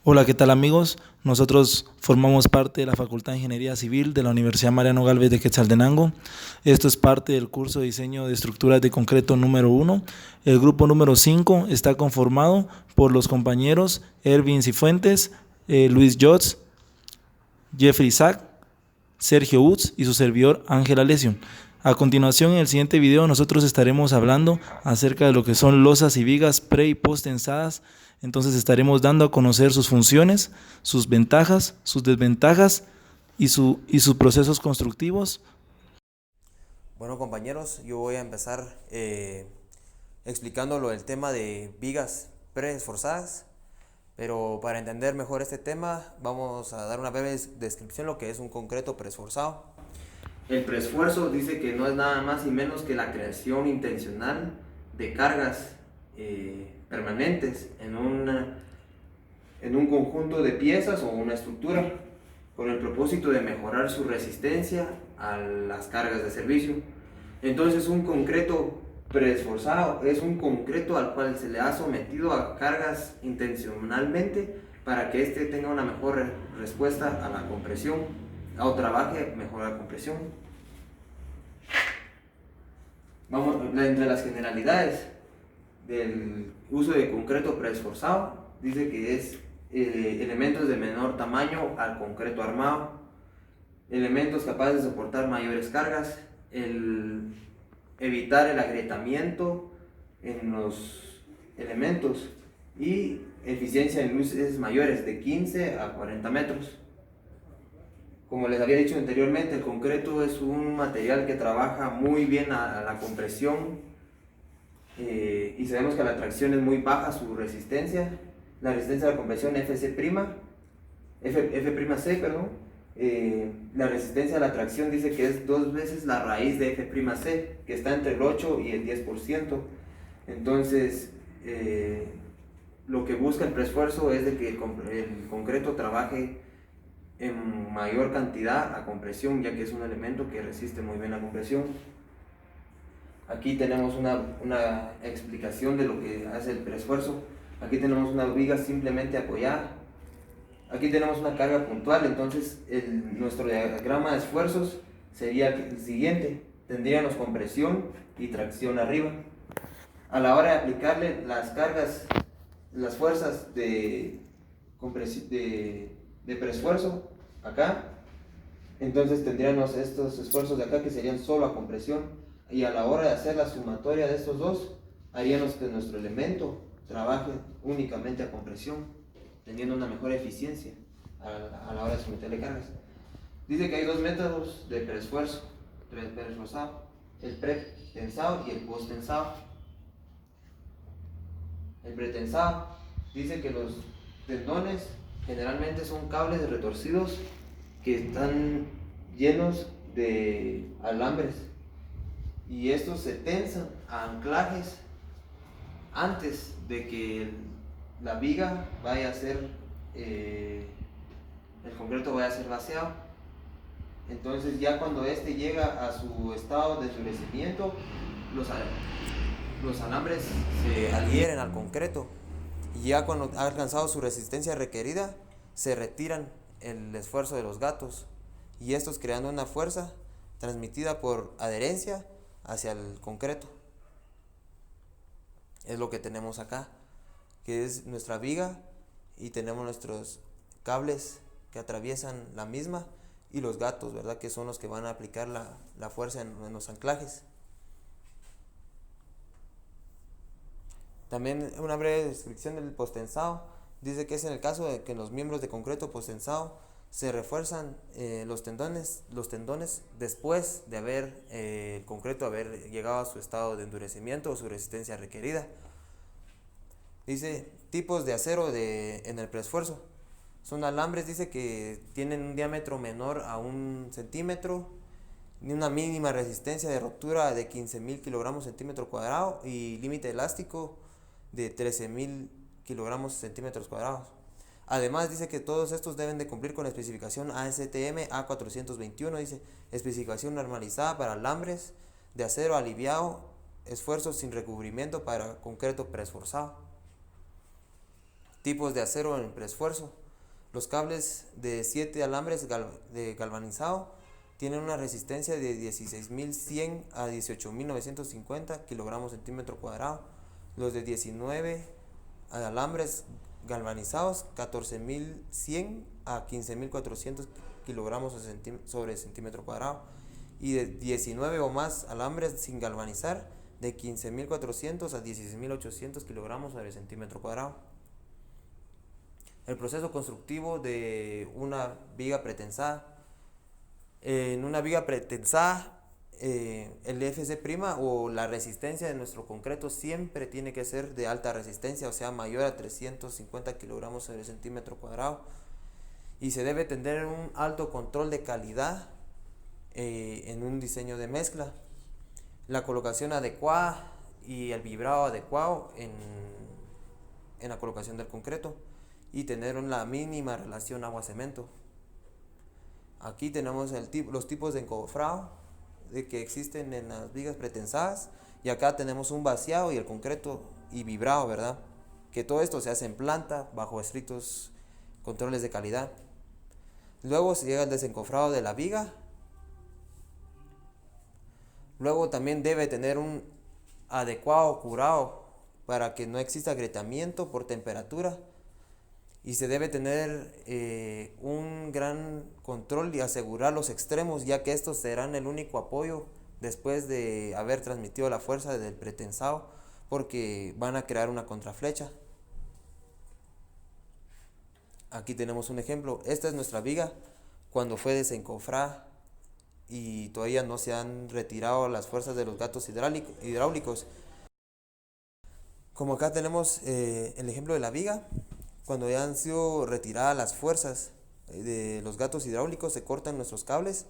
Hola, ¿qué tal amigos? Nosotros formamos parte de la Facultad de Ingeniería Civil de la Universidad Mariano Galvez de Quetzaltenango. Esto es parte del curso de diseño de estructuras de concreto número 1. El grupo número 5 está conformado por los compañeros Ervin Cifuentes, Luis Jots, Jeffrey Sack, Sergio Utz y su servidor Ángel Alesio. A continuación, en el siguiente video, nosotros estaremos hablando acerca de lo que son losas y vigas pre y post tensadas. Entonces estaremos dando a conocer sus funciones, sus ventajas, sus desventajas y sus procesos constructivos. Bueno, compañeros, yo voy a empezar explicando lo del tema de vigas preesforzadas, pero para entender mejor este tema vamos a dar una breve descripción de lo que es un concreto preesforzado. El preesfuerzo dice que no es nada más y menos que la creación intencional de cargas permanentes en un conjunto de piezas o una estructura con el propósito de mejorar su resistencia a las cargas de servicio. Entonces, un concreto preesforzado es un concreto al cual se le ha sometido a cargas intencionalmente para que éste tenga una mejor respuesta a la compresión o trabaje mejor la compresión. Vamos, entre las generalidades del uso de concreto preesforzado, dice que es elementos de menor tamaño al concreto armado, elementos capaces de soportar mayores cargas, evitar el agrietamiento en los elementos y eficiencia en luces mayores de 15 a 40 metros. Como les había dicho anteriormente, el concreto es un material que trabaja muy bien a la compresión y sabemos que la tracción es muy baja su resistencia. La resistencia a la compresión Fc', F'C, perdón. La resistencia a la tracción dice que es 2 veces la raíz de F'C, que está entre el 8 y el 10%. Entonces, lo que busca el preesfuerzo es de que el concreto trabaje en mayor cantidad a compresión, ya que es un elemento que resiste muy bien la compresión. Aquí tenemos una explicación de lo que hace el preesfuerzo. Aquí tenemos una viga simplemente apoyada. Aquí tenemos una carga puntual, entonces nuestro diagrama de esfuerzos sería el siguiente. Tendríamos compresión y tracción arriba. A la hora de aplicarle las cargas, las fuerzas de preesfuerzo acá, entonces tendríamos estos esfuerzos de acá que serían solo a compresión, y a la hora de hacer la sumatoria de estos dos haríamos que nuestro elemento trabaje únicamente a compresión, teniendo una mejor eficiencia a la hora de someterle cargas. Dice que hay dos métodos de preesforzado, el pretensado y el posttensado. El pretensado dice que los tendones generalmente son cables retorcidos que están llenos de alambres, y estos se tensan a anclajes antes de que la viga vaya a ser, el concreto vaya a ser vaciado. Entonces, ya cuando este llega a su estado de endurecimiento, los alambres se adhieren al concreto, y ya cuando ha alcanzado su resistencia requerida, se retiran el esfuerzo de los gatos, y estos creando una fuerza transmitida por adherencia hacia el concreto. Es lo que tenemos acá, que es nuestra viga, y tenemos nuestros cables que atraviesan la misma, y los gatos, ¿verdad?, que son los que van a aplicar la fuerza en los anclajes. También una breve descripción del posttensado. Dice que es en el caso de que los miembros de concreto posttensado se refuerzan los tendones después de haber el concreto haber llegado a su estado de endurecimiento o su resistencia requerida. Dice tipos de acero en el preesfuerzo. Son alambres, dice, que tienen un diámetro menor a 1 centímetro, ni una mínima resistencia de ruptura de 15.000 kilogramos centímetro cuadrado, y límite elástico de 13.000 kilogramos centímetros cuadrados. Además, dice que todos estos deben de cumplir con la especificación ASTM A421, dice, especificación normalizada para alambres de acero aliviado, esfuerzos sin recubrimiento para concreto preesforzado. Tipos de acero en preesfuerzo. Los cables de 7 alambres de galvanizado tienen una resistencia de 16.100 a 18.950 kilogramos centímetro cuadrado. Los de 19 alambres galvanizados, 14.100 a 15.400 kilogramos sobre centímetro cuadrado. Y de 19 o más alambres sin galvanizar, de 15.400 a 16.800 kilogramos sobre centímetro cuadrado. El proceso constructivo de una viga pretensada. En una viga pretensada, el FC' o la resistencia de nuestro concreto siempre tiene que ser de alta resistencia, o sea, mayor a 350 kilogramos sobre centímetro cuadrado. Y se debe tener un alto control de calidad en un diseño de mezcla. La colocación adecuada y el vibrado adecuado en la colocación del concreto. Y tener la mínima relación agua-cemento. Aquí tenemos los tipos de encofrado que existen en las vigas pretensadas. Y acá tenemos un vaciado y el concreto y vibrado, ¿verdad? Que todo esto se hace en planta bajo estrictos controles de calidad. Luego se llega al desencofrado de la viga. Luego también debe tener un adecuado curado para que no exista agrietamiento por temperatura. Y se debe tener un gran control y asegurar los extremos, ya que estos serán el único apoyo después de haber transmitido la fuerza del pretensado, porque van a crear una contraflecha. Aquí tenemos un ejemplo. Esta es nuestra viga cuando fue desencofrada y todavía no se han retirado las fuerzas de los gatos hidráulicos. Como acá tenemos el ejemplo de la viga, cuando ya han sido retiradas las fuerzas de los gatos hidráulicos, se cortan nuestros cables.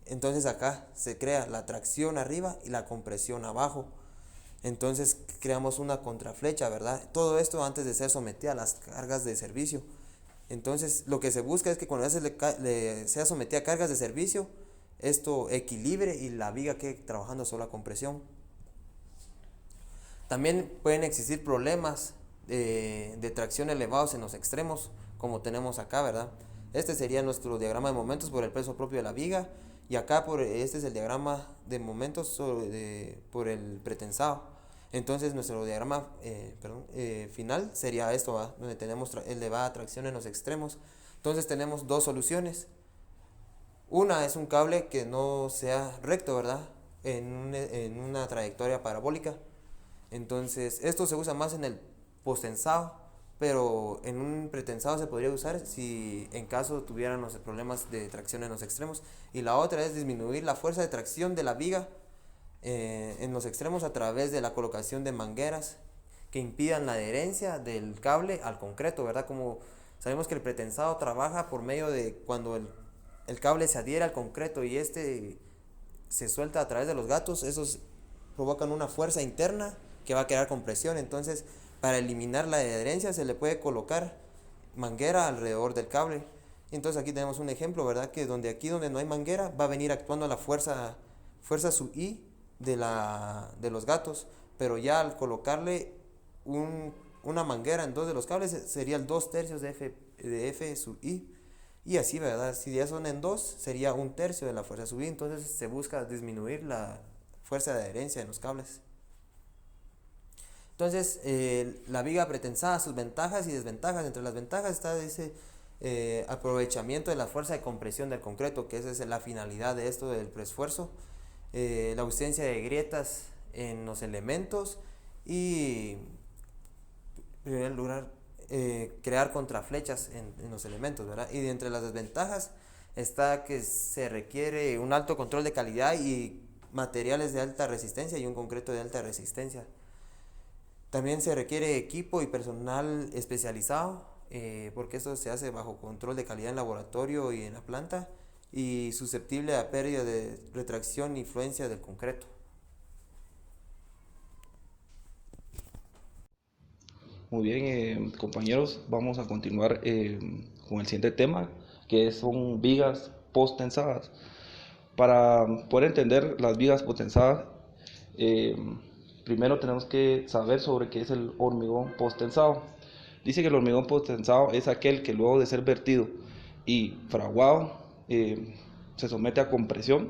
Entonces acá se crea la tracción arriba y la compresión abajo. Entonces creamos una contraflecha, ¿verdad? Todo esto antes de ser sometida a las cargas de servicio. Entonces lo que se busca es que cuando sea sometida a cargas de servicio, esto equilibre y la viga quede trabajando solo a compresión. También pueden existir problemas de tracción elevados en los extremos, como tenemos acá, ¿verdad? Este sería nuestro diagrama de momentos por el peso propio de la viga, y acá este es el diagrama de momentos por el pretensado. Entonces nuestro diagrama final sería esto, ¿verdad? Donde tenemos elevada tracción en los extremos. Entonces tenemos dos soluciones. Una es un cable que no sea recto, ¿verdad? En una trayectoria parabólica. Entonces esto se usa más en el posttensado, pero en un pretensado se podría usar si en caso tuvieran los problemas de tracción en los extremos. Y la otra es disminuir la fuerza de tracción de la viga en los extremos a través de la colocación de mangueras que impidan la adherencia del cable al concreto, ¿verdad? Como sabemos que el pretensado trabaja por medio de cuando el cable se adhiere al concreto y se suelta a través de los gatos, esos provocan una fuerza interna que va a crear compresión. Entonces, para eliminar la adherencia se le puede colocar manguera alrededor del cable. Entonces aquí tenemos un ejemplo, ¿verdad? Que donde no hay manguera va a venir actuando la fuerza sub I de los gatos, pero ya al colocarle una manguera en dos de los cables sería el 2/3 de F sub I. Y así, ¿verdad? Si ya son en dos, sería 1/3 de la fuerza sub I. Entonces se busca disminuir la fuerza de adherencia en los cables. Entonces, la viga pretensada, sus ventajas y desventajas. Entre las ventajas está ese aprovechamiento de la fuerza de compresión del concreto, que esa es la finalidad de esto del preesfuerzo. La ausencia de grietas en los elementos y, en primer lugar, crear contraflechas en los elementos, ¿verdad? Y de entre las desventajas está que se requiere un alto control de calidad y materiales de alta resistencia y un concreto de alta resistencia. También se requiere equipo y personal especializado, porque esto se hace bajo control de calidad en laboratorio y en la planta, y susceptible a pérdida de retracción e influencia del concreto. Muy bien, compañeros, vamos a continuar con el siguiente tema, que son vigas post-tensadas. Para poder entender las vigas post-tensadas, primero tenemos que saber sobre qué es el hormigón post-tensado. Dice que el hormigón postensado es aquel que luego de ser vertido y fraguado se somete a compresión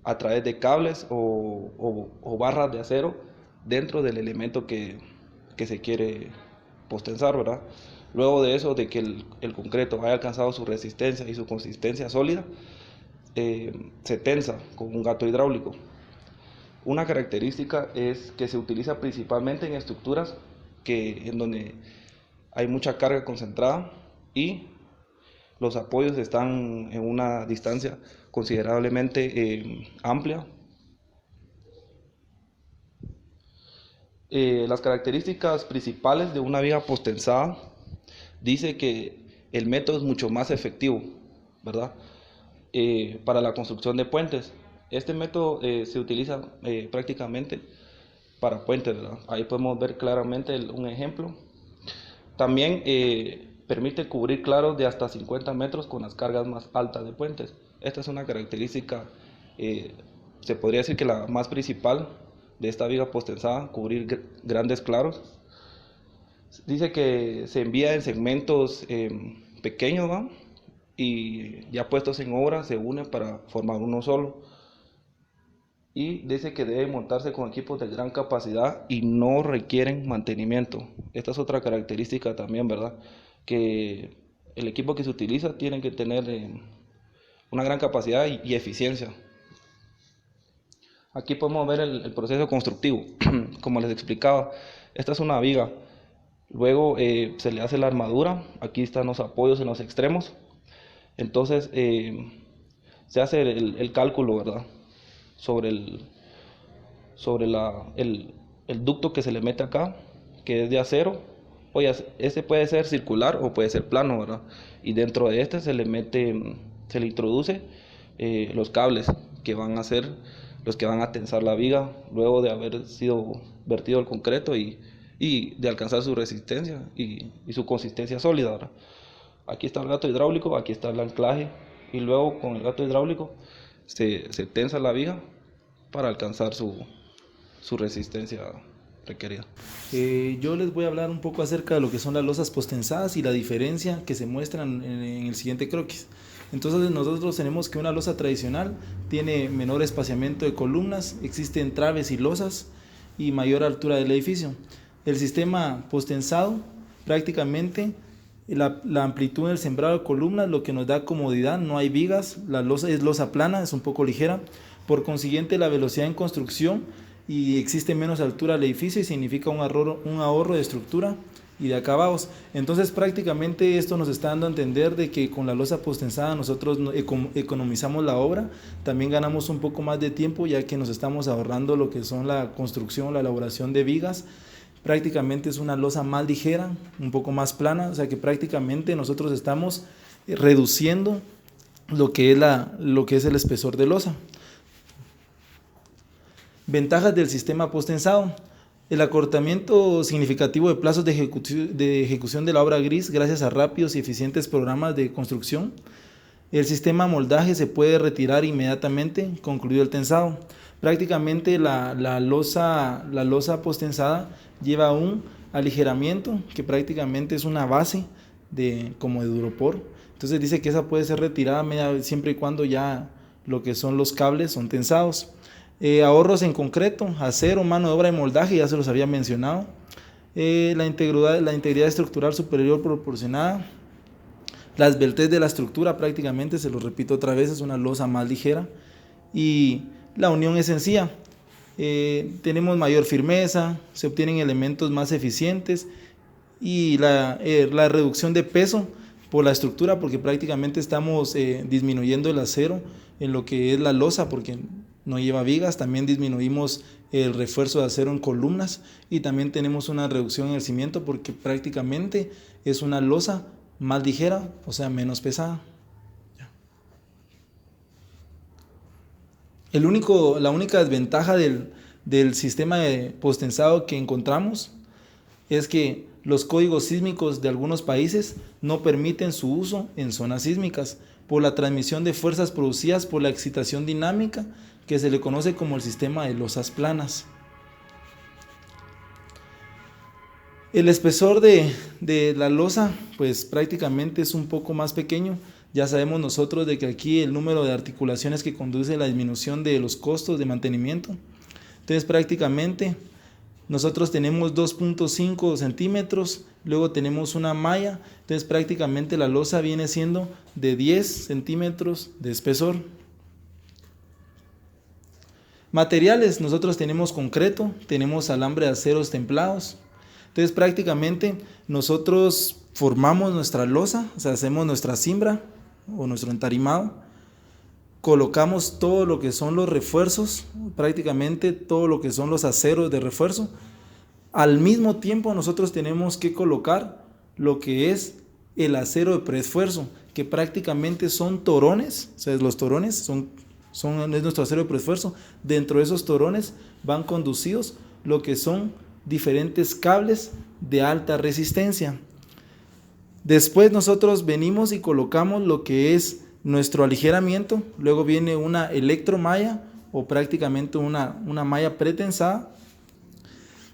a través de cables o barras de acero dentro del elemento que se quiere postensar, ¿verdad? Luego de eso, de que el concreto haya alcanzado su resistencia y su consistencia sólida, se tensa con un gato hidráulico. Una característica es que se utiliza principalmente en estructuras en donde hay mucha carga concentrada y los apoyos están en una distancia considerablemente amplia. Las características principales de una viga postensada dice que el método es mucho más efectivo, ¿verdad? Para la construcción de puentes. Este método se utiliza prácticamente para puentes, ¿verdad? Ahí podemos ver claramente un ejemplo. También permite cubrir claros de hasta 50 metros con las cargas más altas de puentes. Esta es una característica, se podría decir que la más principal de esta viga postensada, cubrir grandes claros. Dice que se envía en segmentos pequeños, ¿va? Y ya puestos en obra se unen para formar uno solo. Y dice que debe montarse con equipos de gran capacidad y no requieren mantenimiento. Esta es otra característica también, ¿verdad? Que el equipo que se utiliza tiene que tener una gran capacidad y eficiencia. Aquí podemos ver el proceso constructivo. Como les explicaba, esta es una viga. Luego se le hace la armadura. Aquí están los apoyos en los extremos. Entonces se hace el cálculo, ¿verdad? Sobre el ducto que se le mete acá, que es de acero. Oye, este puede ser circular o puede ser plano, ¿verdad? Y dentro de este se le introduce los cables que van a ser los que van a tensar la viga luego de haber sido vertido el concreto y de alcanzar su resistencia y su consistencia sólida, ¿verdad? Aquí está el gato hidráulico, aquí está el anclaje y luego con el gato hidráulico se tensa la viga para alcanzar su resistencia requerida. Yo les voy a hablar un poco acerca de lo que son las losas postensadas y la diferencia que se muestran en el siguiente croquis. Entonces nosotros tenemos que una losa tradicional tiene menor espaciamiento de columnas, existen traves y losas y mayor altura del edificio. El sistema postensado prácticamente la amplitud del sembrado de columnas, lo que nos da comodidad, no hay vigas, la losa es losa plana, es un poco ligera, por consiguiente la velocidad en construcción y existe menos altura del edificio y significa un ahorro de estructura y de acabados. Entonces prácticamente esto nos está dando a entender de que con la losa postensada nosotros economizamos la obra, también ganamos un poco más de tiempo ya que nos estamos ahorrando lo que son la construcción, la elaboración de vigas. Prácticamente es una losa más ligera, un poco más plana, o sea que prácticamente nosotros estamos reduciendo lo que es el espesor de losa. Ventajas del sistema postensado: el acortamiento significativo de plazos de ejecución de la obra gris gracias a rápidos y eficientes programas de construcción. El sistema moldaje se puede retirar inmediatamente concluido el tensado. Prácticamente la losa postensada lleva un aligeramiento que prácticamente es una base como de duropor. Entonces dice que esa puede ser retirada siempre y cuando ya lo que son los cables son tensados. Ahorros en concreto, acero, mano de obra y moldaje, ya se los había mencionado. La integridad estructural superior proporcionada. La esbeltez de la estructura, prácticamente, se lo repito otra vez, es una losa más ligera. Y la unión es sencilla. Tenemos mayor firmeza, se obtienen elementos más eficientes y la reducción de peso por la estructura, porque prácticamente estamos disminuyendo el acero en lo que es la losa, porque no lleva vigas. También disminuimos el refuerzo de acero en columnas y también tenemos una reducción en el cimiento porque prácticamente es una losa más ligera, o sea, menos pesada. La única desventaja del sistema de postensado que encontramos es que los códigos sísmicos de algunos países no permiten su uso en zonas sísmicas por la transmisión de fuerzas producidas por la excitación dinámica, que se le conoce como el sistema de losas planas. El espesor de la losa, pues prácticamente es un poco más pequeño. Ya sabemos nosotros de que aquí el número de articulaciones que conduce a la disminución de los costos de mantenimiento. Entonces prácticamente nosotros tenemos 2.5 centímetros, luego tenemos una malla, entonces prácticamente la losa viene siendo de 10 centímetros de espesor. Materiales, nosotros tenemos concreto, tenemos alambre de aceros templados. Entonces prácticamente nosotros formamos nuestra losa, o sea, hacemos nuestra cimbra o nuestro entarimado, colocamos todo lo que son los refuerzos, prácticamente todo lo que son los aceros de refuerzo. Al mismo tiempo nosotros tenemos que colocar lo que es el acero de preesfuerzo, que prácticamente son torones, o sea, los torones es nuestro acero de preesfuerzo. Dentro de esos torones van conducidos lo que son diferentes cables de alta resistencia. Después nosotros venimos y colocamos lo que es nuestro aligeramiento, luego viene una electromalla o prácticamente una malla pretensada.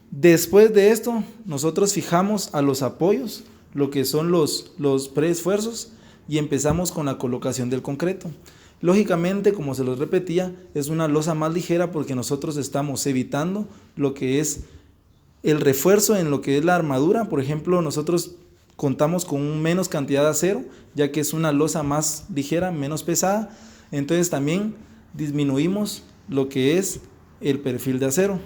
Después de esto nosotros fijamos a los apoyos, lo que son los preesfuerzos, y empezamos con la colocación del concreto. Lógicamente, como se los repetía, es una losa más ligera porque nosotros estamos evitando lo que es el refuerzo en lo que es la armadura. Por ejemplo, nosotros contamos con menos cantidad de acero, ya que es una losa más ligera, menos pesada. Entonces también disminuimos lo que es el perfil de acero.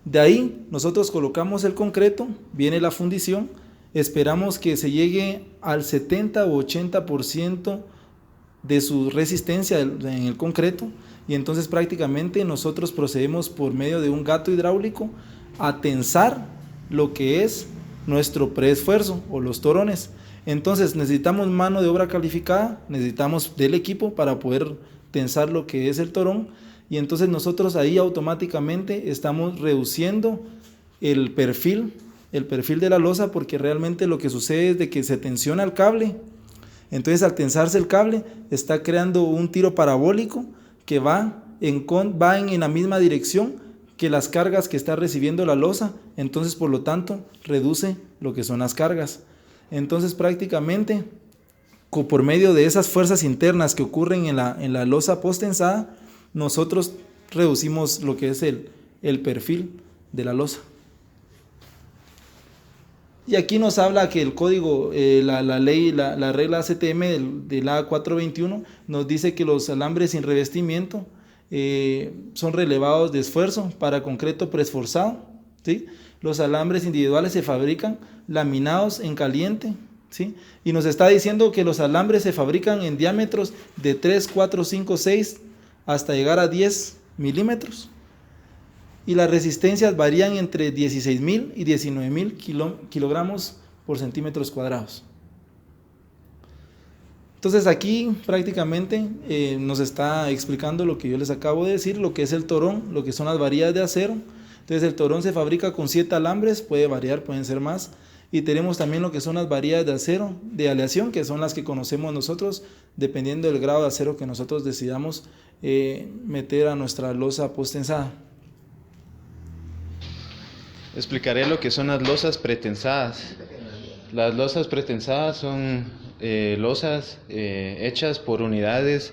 De ahí nosotros colocamos el concreto, viene la fundición, esperamos que se llegue al 70 o 80% de su resistencia en el concreto, y entonces prácticamente nosotros procedemos por medio de un gato hidráulico a tensar lo que es nuestro preesfuerzo o los torones. Entonces necesitamos mano de obra calificada, necesitamos del equipo para poder tensar lo que es el torón, y entonces nosotros ahí automáticamente estamos reduciendo el perfil de la losa, porque realmente lo que sucede es de que se tensiona el cable. Entonces al tensarse el cable está creando un tiro parabólico que va en la misma dirección que las cargas que está recibiendo la losa, entonces por lo tanto reduce lo que son las cargas. Entonces prácticamente por medio de esas fuerzas internas que ocurren en la losa post-tensada, nosotros reducimos lo que es el perfil de la losa. Y aquí nos habla que el código, la regla ACTM de la 421 nos dice que los alambres sin revestimiento son relevados de esfuerzo para concreto preesforzado, ¿sí? Los alambres individuales se fabrican laminados en caliente, ¿sí? Y nos está diciendo que los alambres se fabrican en diámetros de 3, 4, 5, 6 hasta llegar a 10 milímetros. Y las resistencias varían entre 16.000 y 19.000 kilogramos por centímetros cuadrados. Entonces aquí prácticamente nos está explicando lo que yo les acabo de decir, lo que es el torón, lo que son las varillas de acero. Entonces el torón se fabrica con 7 alambres, puede variar, pueden ser más. Y tenemos también lo que son las varillas de acero de aleación, que son las que conocemos nosotros, dependiendo del grado de acero que nosotros decidamos meter a nuestra losa post-tensada. Explicaré lo que son las losas pretensadas. Las losas pretensadas son losas hechas por unidades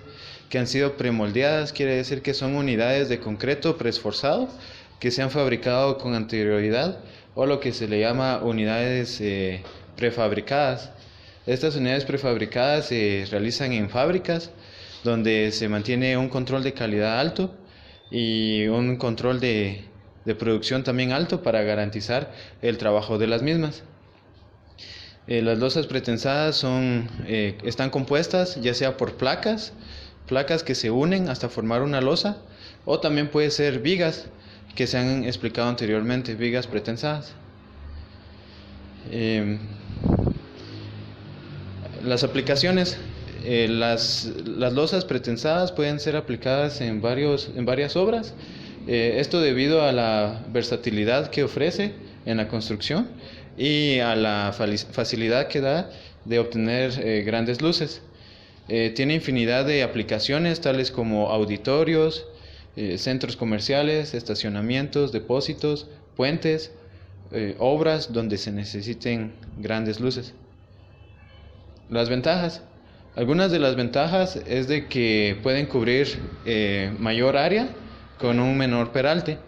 que han sido premoldeadas, quiere decir que son unidades de concreto preesforzado que se han fabricado con anterioridad, o lo que se le llama unidades prefabricadas. Estas unidades prefabricadas se realizan en fábricas donde se mantiene un control de calidad alto y un control de producción también alto para garantizar el trabajo de las mismas. Las losas pretensadas están compuestas ya sea por placas que se unen hasta formar una losa, o también puede ser vigas que se han explicado anteriormente, vigas pretensadas. Las aplicaciones, las losas pretensadas pueden ser aplicadas en varias obras. Esto debido a la versatilidad que ofrece en la construcción y a la facilidad que da de obtener grandes luces. Tiene infinidad de aplicaciones tales como auditorios, centros comerciales, estacionamientos, depósitos, puentes, obras donde se necesiten grandes luces. Las ventajas. Algunas de las ventajas es de que pueden cubrir mayor área con un menor peralte.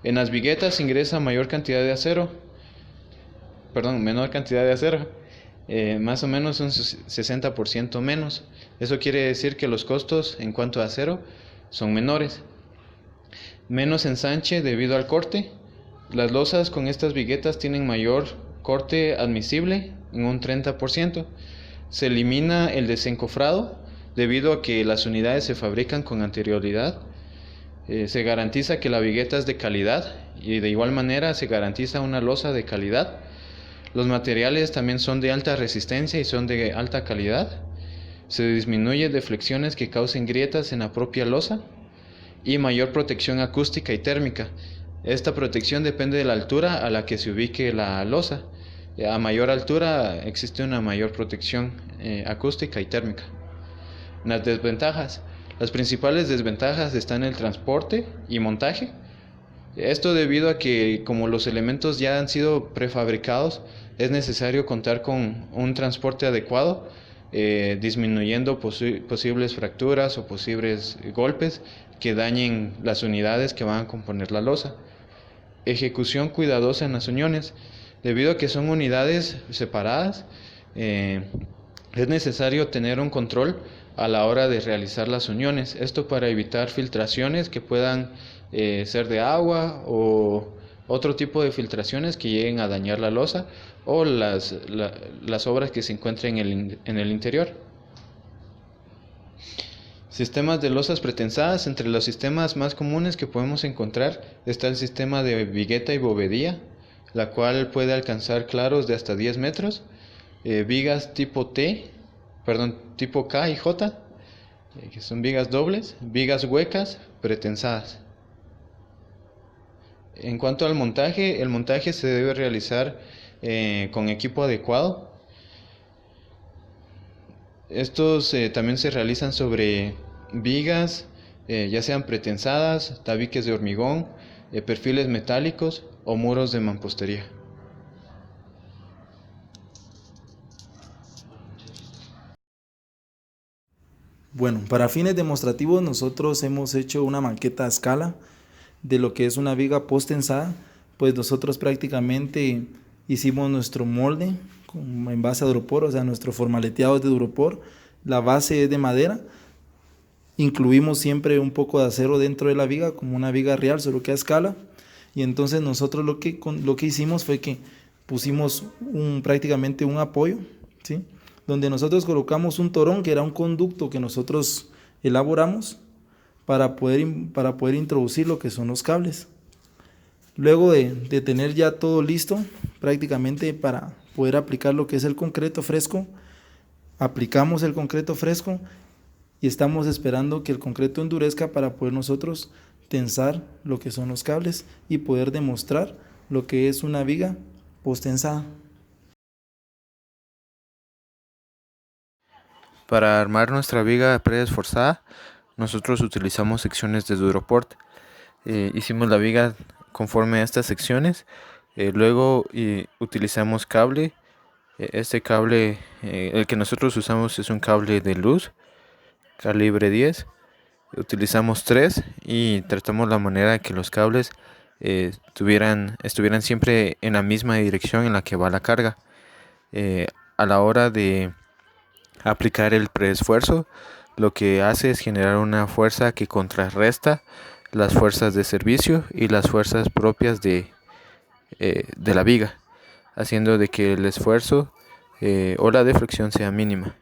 En las viguetas ingresa menor cantidad de acero, más o menos un 60% menos. Eso quiere decir que los costos en cuanto a acero son menores. Menos ensanche debido al corte. Las losas con estas viguetas tienen mayor corte admisible en un 30%. Se elimina el desencofrado debido a que las unidades se fabrican con anterioridad. Se garantiza que la vigueta es de calidad y de igual manera se garantiza una losa de calidad. Los materiales también son de alta resistencia y son de alta calidad. Se disminuye deflexiones que causen grietas en la propia losa y mayor protección acústica y térmica. Esta protección depende de la altura a la que se ubique la losa. A mayor altura existe una mayor protección acústica y térmica. Las desventajas. Las principales desventajas están en el transporte y montaje. Esto debido a que como los elementos ya han sido prefabricados, es necesario contar con un transporte adecuado, disminuyendo posibles fracturas o posibles golpes que dañen las unidades que van a componer la losa. Ejecución cuidadosa en las uniones. Debido a que son unidades separadas, es necesario tener un control a la hora de realizar las uniones. Esto para evitar filtraciones que puedan ser de agua o otro tipo de filtraciones que lleguen a dañar la losa o las obras que se encuentren en el interior. Sistemas de losas pretensadas. Entre los sistemas más comunes que podemos encontrar está el sistema de vigueta y bovedía, la cual puede alcanzar claros de hasta 10 metros, vigas tipo K y J, que son vigas dobles, vigas huecas pretensadas. En cuanto al montaje, el montaje se debe realizar con equipo adecuado. Estos también se realizan sobre vigas, ya sean pretensadas, tabiques de hormigón, perfiles metálicos o muros de mampostería. Bueno, para fines demostrativos nosotros hemos hecho una maqueta a escala de lo que es una viga post-tensada. Pues nosotros prácticamente hicimos nuestro molde en base a duropor, o sea, nuestro formaleteado es de duropor, la base es de madera, incluimos siempre un poco de acero dentro de la viga, como una viga real, solo que a escala, y entonces nosotros lo que hicimos fue que pusimos prácticamente un apoyo, ¿sí?, donde nosotros colocamos un torón, que era un conducto que nosotros elaboramos para poder introducir lo que son los cables. Luego de tener ya todo listo, prácticamente para poder aplicar lo que es el concreto fresco, aplicamos el concreto fresco y estamos esperando que el concreto endurezca para poder nosotros tensar lo que son los cables y poder demostrar lo que es una viga post-tensada. Para armar nuestra viga preesforzada, nosotros utilizamos secciones de Duroport. Hicimos la viga conforme a estas secciones. Luego utilizamos cable. Este cable, el que nosotros usamos es un cable de luz, calibre 10. Utilizamos 3 y tratamos la manera de que los cables estuvieran siempre en la misma dirección en la que va la carga. A la hora de aplicar el preesfuerzo, lo que hace es generar una fuerza que contrarresta las fuerzas de servicio y las fuerzas propias de la viga, haciendo de que el esfuerzo o la deflexión sea mínima.